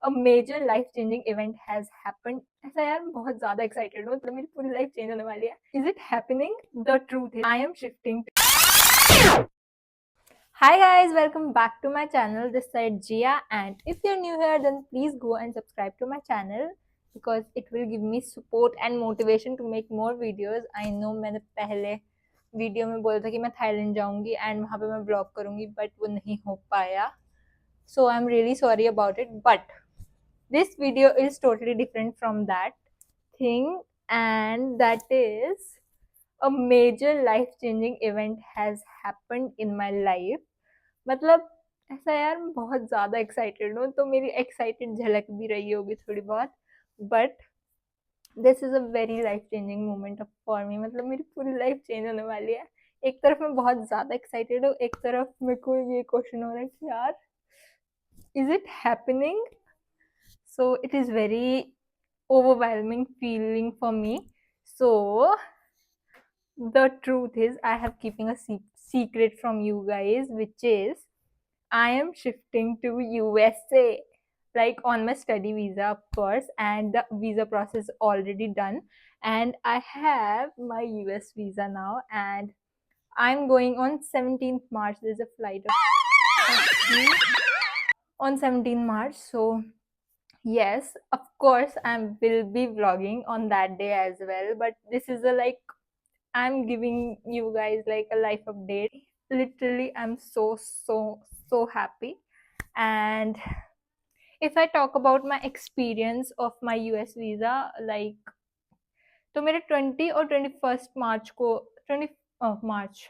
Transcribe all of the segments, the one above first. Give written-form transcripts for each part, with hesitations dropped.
A major life changing event has happened. ऐसा यार बहुत ज्यादा एक्साइटेड हूँ, मतलब मेरी पूरी लाइफ चेंज होने वाली है। Is it happening? The truth is I am shifting. Hi guys, welcome back to my channel. This side Jia, and if you're new here then please go and subscribe to my channel because it will give me support and motivation to make more videos. I know मैंने पहले video में बोला था कि मैं Thailand जाऊंगी and वहाँ पे मैं ब्लॉग करूंगी, बट वो नहीं हो पाया. So I'm really sorry about it, but this video is totally different from that thing, and that is a major life changing event has happened in my life. मतलब ऐसा यार मैं बहुत ज्यादा एक्साइटेड हूँ, तो मेरी एक्साइटेड झलक भी रही होगी थोड़ी बहुत, but this is a very life changing moment for me. मतलब मेरी पूरी लाइफ चेंज होने वाली है. एक तरफ मैं बहुत ज्यादा एक्साइटेड हूँ, एक तरफ मेरे को ये क्वेश्चन हो रहा है कि यार is it happening. So it is very overwhelming feeling for me. So the truth is I have keeping a secret from you guys, which is I am shifting to USA, like on my study visa, of course, and the visa process already done, and I have my US visa now, and I'm going on 17th March. There's a flight on 17th March. So yes, of course I will be vlogging on that day as well, but this is a like I'm giving you guys like a life update. Literally, I'm so happy. And if I talk about my experience of my US visa, like तो मेरे 20 और 21 मार्च को 20 मार्च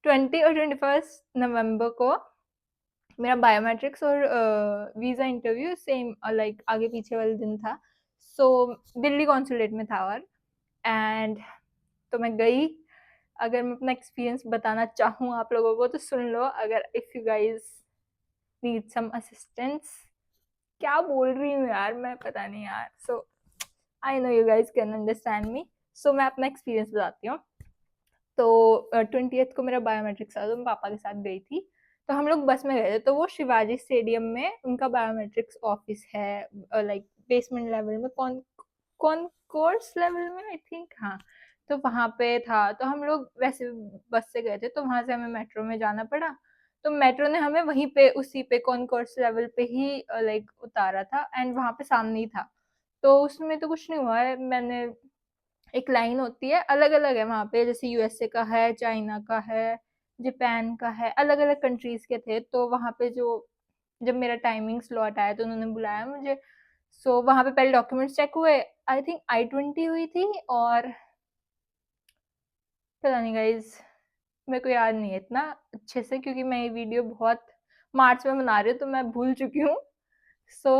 20 और 21 नवंबर को मेरा biometrics और visa interview same like आगे पीछे वाले दिन था. सो दिल्ली कॉन्सुलेट में था. और एंड तो मैं गई. अगर मैं अपना एक्सपीरियंस बताना चाहूँ आप लोगों को तो सुन लो, अगर if you guys need some assistance. क्या बोल रही हूँ यार मैं, पता नहीं यार. So I know you guys can understand me. So मैं अपना एक्सपीरियंस बताती हूँ. तो 20th को मेरा बायोमेट्रिक्स था, तो मैं पापा के साथ गई थी. तो हम लोग बस में गए थे. तो वो शिवाजी स्टेडियम में उनका बायोमेट्रिक्स ऑफिस है, लाइक बेसमेंट लेवल में, कौन कोर्स लेवल में आई थिंक. हाँ, तो वहाँ पे था. तो हम लोग वैसे बस से गए थे, तो वहाँ से हमें मेट्रो में जाना पड़ा. तो मेट्रो ने हमें वहीं पे उसी पे कॉनकोर्स लेवल पे ही लाइक उतारा था, एंड वहाँ पे सामने ही था. तो उसमें तो कुछ नहीं हुआ है. मैंने एक लाइन होती है, अलग अलग है वहाँ पे, जैसे यूएसए का है, चाइना का है, जापान का है, अलग अलग कंट्रीज के थे. तो वहाँ पे जो जब मेरा टाइमिंग स्लॉट आया तो उन्होंने बुलाया मुझे. सो वहाँ पे पहले डॉक्यूमेंट्स चेक हुए. आई थिंक I-20 हुई थी, और पता नहीं गाइज, मेरे को याद नहीं है इतना अच्छे से, क्योंकि मैं ये वीडियो बहुत मार्च में बना रही हूँ तो मैं भूल चुकी हूँ. सो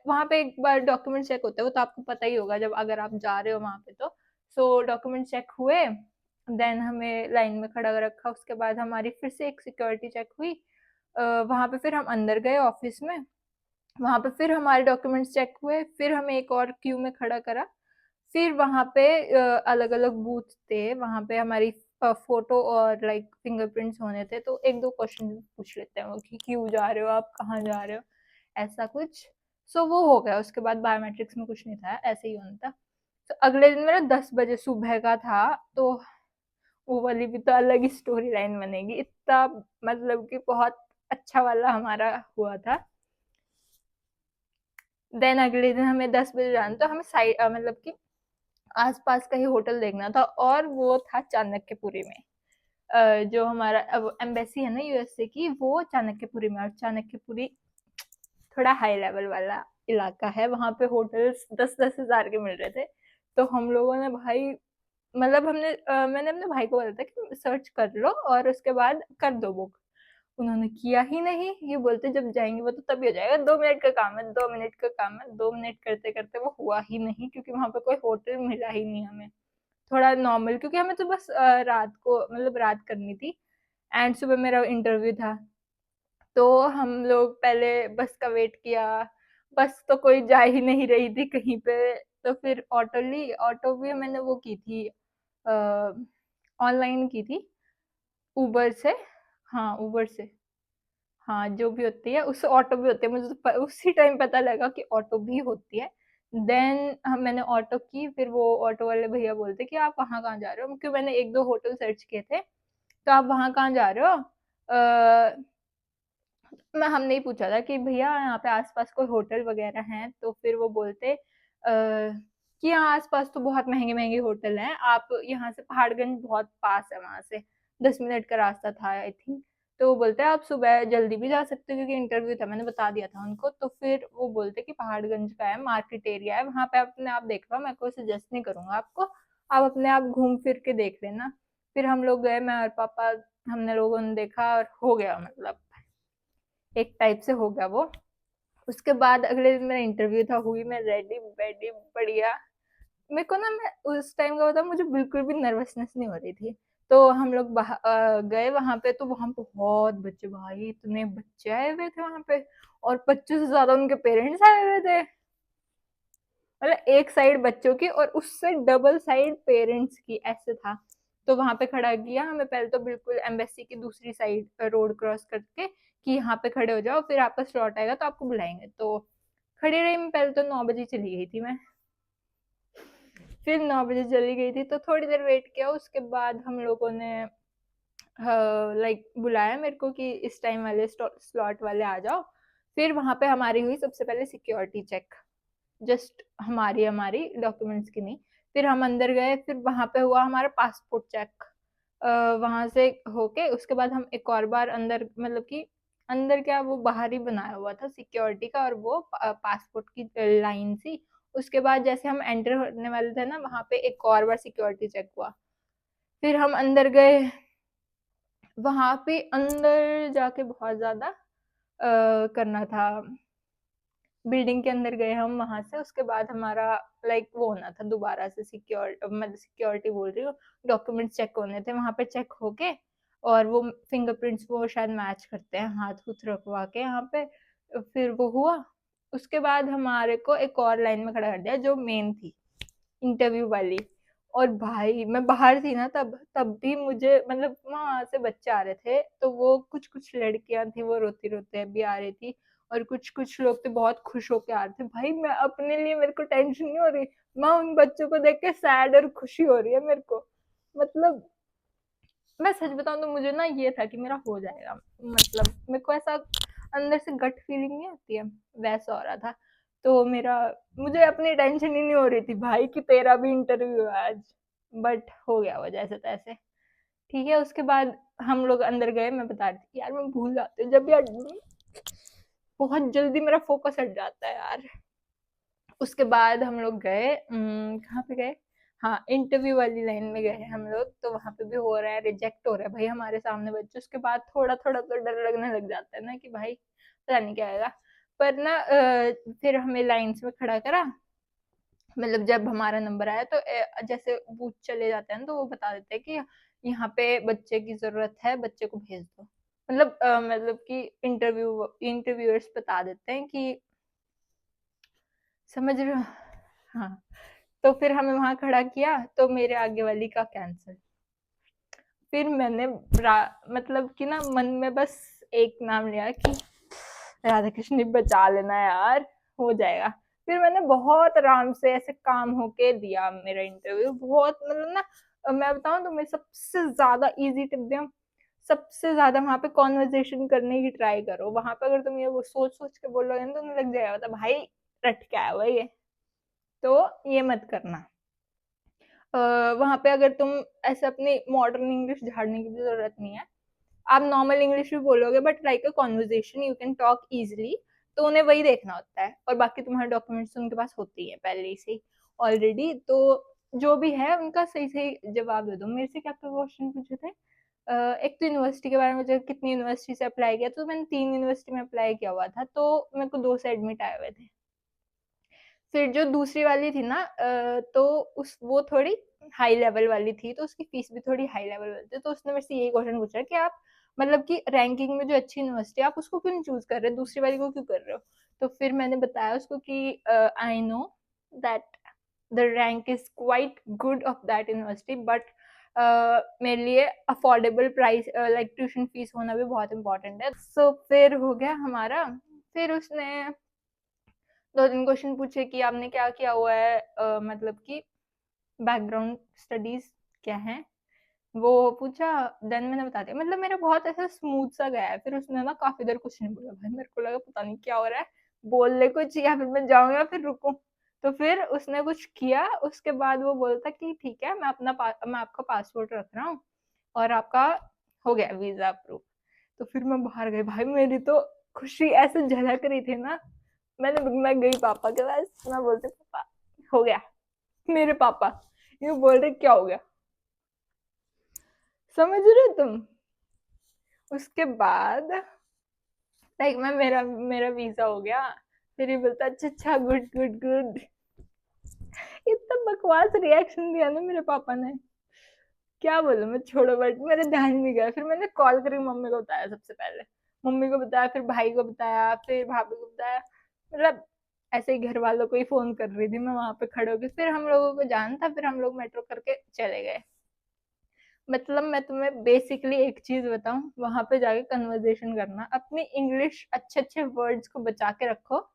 वहाँ पे एक बार डॉक्यूमेंट चेक होते हैं, वो तो आपको पता ही होगा जब अगर आप जा रहे हो वहाँ पे. तो सो डॉक्यूमेंट चेक हुए, देन हमें लाइन में खड़ा रखा. उसके बाद हमारी फिर से एक सिक्योरिटी चेक हुई. वहाँ पे फिर हम अंदर गए ऑफिस में. वहाँ पे फिर हमारे डॉक्यूमेंट्स चेक हुए, फिर हमें एक और क्यू में खड़ा करा. फिर वहाँ पे अलग अलग बूथ थे, वहाँ पे हमारी फोटो और लाइक फिंगरप्रिंट्स होने थे. तो एक दो क्वेश्चन पूछ लेते हैं वो कि क्यों जा रहे हो आप, कहाँ जा रहे हो, ऐसा कुछ. सो वो हो गया. उसके बाद बायोमेट्रिक्स में कुछ नहीं था, ऐसे ही होना था. तो अगले दिन मेरा 10 बजे सुबह का था. तो वो वाली भी तो अलग ही स्टोरी लाइन बनेगी. इतना मतलब कि बहुत अच्छा वाला हमारा हुआ था. देन अगले दिन हमें 10 बजे जाना, तो हमें साइड मतलब कि आसपास का ही होटल देखना था, और वो था चाणक्यपुरी में. जो हमारा अब एम्बेसी है ना यूएसए की, वो चाणक्यपुरी में. और चाणक्यपुरी थोड़ा हाई लेवल वाला इलाका है. वहाँ पे होटल्स 10-10 हज़ार के मिल रहे थे. तो हम लोगों ने भाई, मतलब मैंने अपने भाई को बोला था कि सर्च कर लो और उसके बाद कर दो बुक. उन्होंने किया ही नहीं. ये बोलते जब जाएंगे वो तो तभी हो जाएगा, 2 मिनट का काम है, 2 मिनट का काम है. 2 मिनट करते करते वो हुआ ही नहीं, क्योंकि वहां पे कोई होटल मिला ही नहीं हमें. थोड़ा नॉर्मल, क्योंकि हमें तो बस रात को मतलब रात करनी थी, एंड सुबह मेरा इंटरव्यू था. तो हम लोग पहले बस का वेट किया. बस तो कोई जा ही नहीं रही थी कहीं पे. तो फिर ऑटो ली. ऑटो भी मैंने वो की थी, ऑनलाइन की थी, उबर से. हाँ, उबर से. हाँ, जो भी होती है, उससे ऑटो भी होती है, मुझे तो उसी टाइम पता लगा कि ऑटो भी होती है। देन मैंने ऑटो की, फिर वो ऑटो वाले भैया बोलते कि आप वहाँ कहाँ जा रहे हो? क्योंकि मैंने 1-2 होटल सर्च किए थे, तो आप वहाँ कहाँ जा रहे हो? मैं हमने ही पूछा था कि भैया यहाँ पे आस-पास कोई होटल वगैरह हैं? तो फिर वो बोलते कि यहाँ आस-पास तो बहुत महँगे-महँगे होटल हैं, आप यहाँ से पहाड़गंज बहुत पास है वहाँ से, 10 मिनट का रास्ता था आई थिंक। तो वो बोलते हैं आप सुबह जल्दी भी जा सकते हो क्योंकि इंटरव्यू था, मैंने बता दिया था उनको। तो फिर वो बोलते कि पहाड़गंज का है, मार्केट एरिया है, वहाँ पे अपने आप देख लो, मैं कोई सजेस्ट नहीं करूँगा आपको, आप अपने आप घूम फिर के देख लेना। फिर हम लोग गए, मैं और पापा, हमने लोगों ने देखा और हो गया, मतलब एक टाइप से हो गया वो। उसके बाद अगले दिन मेरा इंटरव्यू था, हुई मैं रेडी वेडी बढ़िया। मेरे को ना, मैं उस टाइम का बताऊँ, मुझे बिल्कुल भी नर्वसनेस नहीं हो रही थी। तो हम लोग गए वहाँ पे, तो वहाँ पे बहुत बच्चे, भाई इतने बच्चे आए हुए थे वहाँ पे, और बच्चों से ज्यादा उनके पेरेंट्स आए हुए थे। मतलब एक साइड बच्चों की और उससे डबल साइड पेरेंट्स की, ऐसे था। तो वहां पे खड़ा किया हमें पहले, तो बिल्कुल एम्बेसी की दूसरी साइड रोड क्रॉस करके, कि यहाँ पे खड़े हो जाओ, फिर आपका स्लॉट आएगा तो आपको बुलाएंगे। तो खड़ी रही मैं पहले, तो 9 बजे चली गई थी मैं। फिर 9 बजे चली गई थी, तो थोड़ी देर वेट किया, उसके बाद हम लोगों ने लाइक बुलाया मेरे को कि इस टाइम वाले स्लॉट वाले आ जाओ। फिर वहां पे हमारी हुई सबसे पहले सिक्योरिटी चेक, जस्ट हमारी हमारी डॉक्यूमेंट्स की नहीं। फिर हम अंदर गए, फिर वहां पे हुआ हमारा पासपोर्ट चेक। वहां से होके उसके बाद हम एक और बार अंदर, मतलब कि अंदर क्या, वो बाहर ही बनाया हुआ था सिक्योरिटी का, और वो पासपोर्ट की लाइन थी। उसके बाद जैसे हम एंटर होने वाले थे ना, वहां पे एक और बार सिक्योरिटी चेक हुआ। फिर हम अंदर गए, वहां पे अंदर जाके बहुत ज्यादा करना था। बिल्डिंग के अंदर गए हम वहां से, उसके बाद हमारा लाइक वो होना था दोबारा से सिक्योर, मतलब सिक्योरिटी बोल रही हूँ, डॉक्यूमेंट्स चेक होने थे वहां पे, चेक होके, और वो फिंगरप्रिंट्स वो शायद मैच करते हैं हाथ हुथ रखवा के यहाँ पे। फिर वो हुआ। उसके बाद हमारे को एक और लाइन में खड़ा कर दिया, जो मेन थी इंटरव्यू वाली। और भाई मैं बाहर थी ना तब तब भी मुझे, मतलब वहां से बच्चे आ रहे थे, तो वो कुछ कुछ लड़कियां थी, वो रोती रोते भी आ रही थी, और कुछ कुछ लोग तो बहुत खुश होके आ रहे थे। भाई मैं अपने लिए, मेरे को टेंशन नहीं हो रही, मैं उन बच्चों को देख के सैड और खुशी हो रही है मेरे को। मतलब मैं सच बताऊं तो मुझे ना ये था कि मेरा हो जाएगा, मतलब मेरे को ऐसा अंदर से गट फीलिंग नहीं आती है, वैसा हो रहा था। तो मेरा, मुझे अपनी टेंशन ही नहीं हो रही थी भाई कि तेरा भी इंटरव्यू है आज, बट हो गया वो जैसे तैसे। ठीक है, उसके बाद हम लोग अंदर गए, मैं बता रही थी कि यार मैं भूल जाती हूँ जब यार, बहुत जल्दी मेरा फोकस हट जाता है यार। उसके बाद हम लोग गए, कहाँ पे गए, हाँ इंटरव्यू वाली लाइन में गए हम लोग। तो वहां पे भी हो रहा है, रिजेक्ट हो रहा है भाई हमारे सामने बच्चे। उसके बाद थोड़ा थोड़ा तो डर लगने लग जाता है ना कि भाई पता नहीं क्या आएगा। पर ना फिर हमें लाइन्स में खड़ा करा, मतलब जब हमारा नंबर आया तो जैसे बूथ चले जाते हैं तो वो बता देते हैं कि यहाँ पे बच्चे की जरूरत है, बच्चे को भेज दो। मतलब मतलब कि इंटरव्यूअर्स बता देते हैं कि, समझ रहे हो? हाँ। तो फिर हमें वहां खड़ा किया, तो मेरे आगे वाली का कैंसिल। फिर मैंने मतलब कि ना मन में बस एक नाम लिया कि राधा कृष्ण बचा लेना यार, हो जाएगा। फिर मैंने बहुत आराम से ऐसे काम होके दिया मेरा इंटरव्यू, बहुत मतलब ना, मैं बताऊं तो मैं सबसे ज्यादा इजी टिप दूं, सबसे ज्यादा वहां पे कॉन्वर्जेशन करने की ट्राई करो। वहां पे अगर तुम ये वो सोच सोच के बोलोगे ना, तो तुम्हें लग जाएगा तो भाई रट क्या है ये, तो ये मत करना। वहां पे अगर तुम ऐसे अपनी मॉडर्न इंग्लिश झाड़ने की भी जरूरत नहीं है, आप नॉर्मल इंग्लिश भी बोलोगे, but like a conversation you can talk easily. तो उन्हें वही देखना होता है, और बाकी तुम्हारे डॉक्यूमेंट्स उनके पास होती है पहले से ही ऑलरेडी। तो जो भी है उनका सही सही जवाब दे दो। मेरे से क्या क्वेश्चन पूछे थे, एक तो यूनिवर्सिटी के बारे में, जो कितनी यूनिवर्सिटी से अप्लाई किया, तो मैंने 3 यूनिवर्सिटी में अप्लाई किया हुआ था, तो मेरे को 2 से एडमिट आए हुए थे। फिर जो दूसरी वाली थी ना, तो उस वो थोड़ी हाई लेवल वाली थी, तो उसकी फीस भी थोड़ी हाई लेवल वाली थी। तो उसने मेरे से यही क्वेश्चन पूछा कि आप, मतलब कि रैंकिंग में जो अच्छी यूनिवर्सिटी, आप उसको क्यों नहीं चूज कर रहे, दूसरी वाली को क्यों कर रहे हो? तो फिर मैंने बताया उसको कि I know that the rank is quite good of that university, but मेरे लिए affordable price like tuition fees होना भी बहुत इम्पोर्टेंट है। सो फिर हो गया हमारा, फिर उसने 2-3 क्वेश्चन पूछे कि आपने क्या किया हुआ है, मतलब कि बैकग्राउंड स्टडीज क्या है वो पूछा। देन मैंने बता दिया, मतलब मेरा बहुत ऐसा स्मूथ सा गया है। फिर उसने ना काफी देर कुछ नहीं बोला, भाई मेरे को लगा पता नहीं क्या हो रहा है, बोल ले कुछ या फिर मैं जाऊँ या फिर रुकूं। तो फिर उसने कुछ किया, उसके बाद वो बोलता कि ठीक है, मैं आपका पासपोर्ट रख रहा हूँ और आपका हो गया वीजा अप्रूव। तो फिर मैं बाहर गई, भाई मेरी तो खुशी ऐसे झलक रही थी ना। मैं गई पापा के पास, मैं बोलती पापा हो गया। मेरे पापा ये बोल रहे क्या हो गया, समझ रहे हो तुम। उसके बाद लाइक मैं मेरा मेरा वीजा हो गया। फिर ये बोलता अच्छा अच्छा गुड गुड गुड। इतना बकवास रिएक्शन दिया ना मेरे पापा ने, क्या बोलूं मैं, छोड़ो। बट मेरे ध्यान ही नहीं गया। फिर मैंने कॉल करी मम्मी को बताया, सबसे पहले मम्मी को बताया, फिर भाई को बताया, फिर भाभी को बताया। मतलब ऐसे ही घर वालों को ही फोन कर रही थी मैं वहां पे खड़े होकर। फिर हम लोगों को जाना था, फिर हम लोग मेट्रो करके चले गए। मतलब मैं तुम्हें बेसिकली एक चीज बताऊं, वहां पे जाके कन्वर्सेशन करना, अपनी इंग्लिश अच्छे अच्छे वर्ड्स को बचा के रखो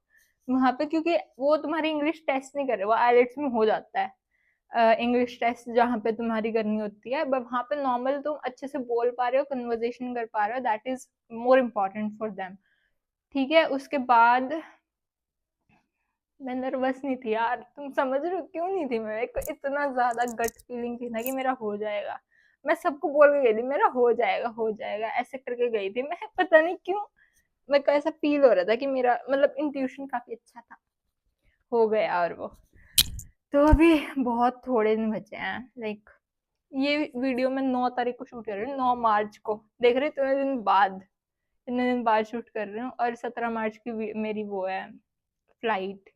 वहां पे, क्योंकि वो तुम्हारी इंग्लिश टेस्ट नहीं कर रहे, वो आईलेट्स में हो जाता है इंग्लिश टेस्ट जहाँ पे तुम्हारी करनी होती है। बट वहां पे नॉर्मल तुम अच्छे से बोल पा रहे हो, कन्वर्सेशन कर पा रहे हो, that is more important for them. ठीक है, उसके बाद मैं नर्वस नहीं थी यार, तुम समझ रहे हो क्यों नहीं थी मैं, एक इतना ज्यादा गट फीलिंग थी ना कि मेरा हो जाएगा। मैं सबको बोल के गई थी मेरा हो जाएगा ऐसे करके गई थी मैं, पता नहीं क्यों मेरे को ऐसा फील हो रहा था कि मेरा मतलब इंट्यूशन काफी अच्छा था, हो गया। और वो तो अभी बहुत थोड़े दिन बचे हैं, लाइक ये वीडियो मैं 9 तारीख को शूट कर रही हूँ, 9 मार्च को, देख रहे इतने दिन बाद, इतने दिन बाद शूट कर रही हूँ। और 17 मार्च की मेरी वो है फ्लाइट,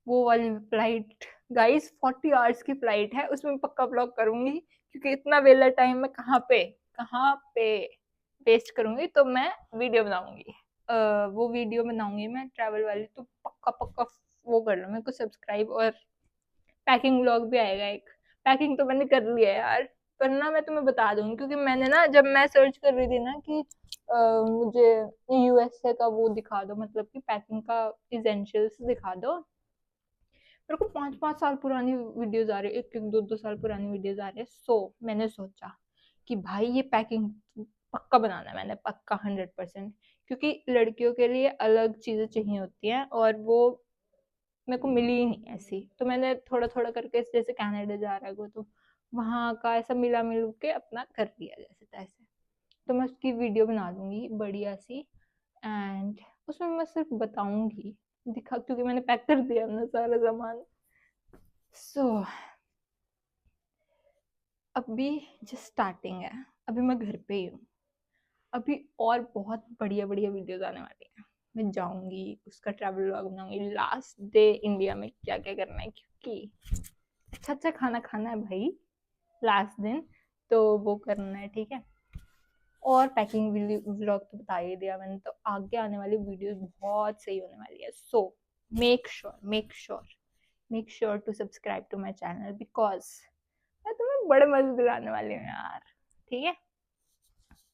वो वाली फ्लाइट गाइस 40 आवर्स की फ्लाइट है, उसमें पक्का ब्लॉग करूंगी, क्योंकि इतना वेला टाइम मैं कहाँ पे वेस्ट करूंगी। तो मैं वीडियो बनाऊंगी, वो वीडियो बनाऊंगी मैं ट्रैवल वाली, तो पक्का पक्का वो कर लो मेरे को सब्सक्राइब। और पैकिंग व्लॉग भी आएगा एक। पैकिंग तो मैंने कर लिया है यार, पर ना मैं तुम्हें बता दूंगी, क्योंकि मैंने ना जब मैं सर्च कर रही थी ना कि मुझे यूएसए का वो दिखा दो, मतलब कि पैकिंग का इजेंशियल्स दिखा दो, मेरे को 5-5 साल पुरानी वीडियोज आ रही है, 1-1 2-2 साल पुरानी वीडियोज आ रही है। सो मैंने सोचा कि भाई ये पैकिंग पक्का बनाना है मैंने, पक्का 100%, क्योंकि लड़कियों के लिए अलग चीजें चाहिए होती हैं और वो मेरे को मिली ही नहीं ऐसी। तो मैंने थोड़ा थोड़ा करके, जैसे कनाडा जा रहा है वो, तो वहां का ऐसा मिला मिल के अपना कर दिया जैसे तैसे। तो मैं उसकी वीडियो बना दूंगी बढ़िया सी, एंड उसमें मैं सिर्फ बताऊंगी, दिखा, क्योंकि मैंने पैक कर दिया अपना सारा सामान। सो अभी जस्ट स्टार्टिंग है, अभी मैं घर पे ही हूँ। अभी और बहुत बढ़िया बढ़िया वीडियोस आने वाली हैं, मैं जाऊंगी उसका ट्रैवल व्लॉग बनाऊंगी, लास्ट डे इंडिया में क्या क्या करना है, क्योंकि अच्छा अच्छा खाना खाना है भाई लास्ट दिन, तो वो करना है, ठीक है। और पैकिंग व्लॉग तो बता ही दिया मैंने, तो आगे आने वाली वीडियोस बहुत सही होने वाली है। So make sure to subscribe to my channel, because मैं तुम्हें बड़े मजे दिलाने वाली हूँ यार, ठीक है।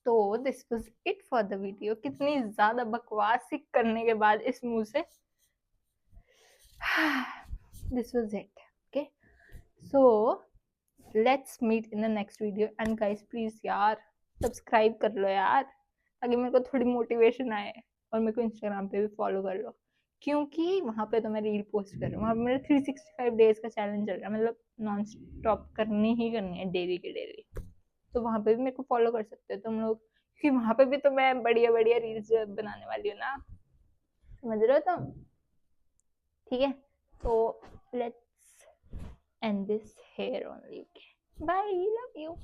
तो this was it for the video. कितनी ज्यादा बकवास करने के बाद इस मुंह से this was it, okay. So let's meet in the next video, and guys please यार सब्सक्राइब कर लो यार, ताकि मेरे को थोड़ी मोटिवेशन आए। और मेरे को इंस्टाग्राम पे भी फॉलो कर लो, क्योंकि वहां पे तो मैं रील पोस्ट कर रही हूँ, वहां पे मेरा 365 डेज का चैलेंज चल रहा है, मतलब नॉन स्टॉप करनी ही करनी है, डेली के डेली। तो वहां पे भी मेरे को फॉलो कर सकते हो तुम लोग, क्योंकि वहां पे भी तो मैं बढ़िया बढ़िया रील्स बनाने वाली हूँ ना, समझ रहे हो तुम, ठीक है। तो let's end this here only, bye, love you.